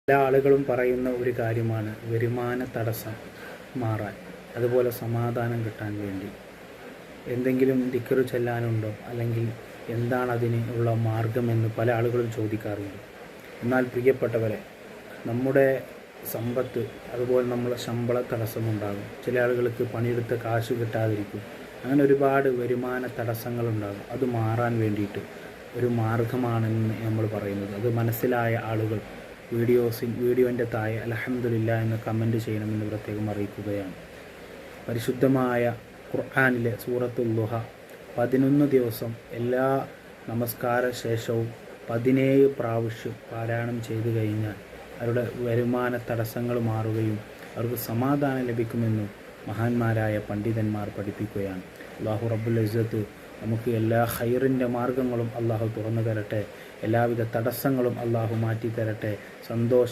എല്ലാ ആളുകളും പറയുന്ന ഒരു കാര്യമാണ് വരുമാന തടസ്സം മാറാൻ, അതുപോലെ സമാധാനം കിട്ടാൻ വേണ്ടി എന്തെങ്കിലും ദിക്ർ ചൊല്ലാനുണ്ടോ, അല്ലെങ്കിൽ എന്താണ് അതിന് ഉള്ള മാർഗമെന്ന് പല ആളുകളും ചോദിക്കാറുണ്ട്. എന്നാൽ പ്രിയപ്പെട്ടവരെ, നമ്മുടെ സമ്പത്ത്, അതുപോലെ നമ്മളെ ശമ്പള തടസ്സമുണ്ടാകും. ചില ആളുകൾക്ക് പണിയെടുത്ത കാശ് കിട്ടാതിരിക്കും. അങ്ങനെ ഒരുപാട് വരുമാന തടസ്സങ്ങളുണ്ടാകും. അത് മാറാൻ വേണ്ടിയിട്ട് ഒരു മാർഗമാണെന്ന് നമ്മൾ പറയുന്നത്. അത് മനസ്സിലായ ആളുകൾ വീഡിയോൻ്റെ താഴെ അൽഹംദുലില്ലാഹ് എന്ന് കമൻറ്റ് ചെയ്യണമെന്ന് പ്രത്യേകം അറിയിക്കുകയാണ്. പരിശുദ്ധമായ ഖുർആനിലെ സൂറത്തുൽ ദുഹ 11 ദിവസം എല്ലാ നമസ്കാര ശേഷവും 17 പ്രാവശ്യം പാരായണം ചെയ്തു കഴിഞ്ഞാൽ അവരുടെ വരുമാന തടസ്സങ്ങൾ മാറുകയും അവർക്ക് സമാധാനം ലഭിക്കുമെന്നും മഹാന്മാരായ പണ്ഡിതന്മാർ പഠിപ്പിക്കുകയാണ്. അല്ലാഹു റബ്ബുൽ ഇസ്സത്ത് നമുക്ക് എല്ലാ ഖൈറിൻ്റെ മാർഗങ്ങളും അല്ലാഹു തുറന്നു തരട്ടെ. എല്ലാവിധ തടസ്സങ്ങളും അല്ലാഹു മാറ്റി തരട്ടെ. സന്തോഷം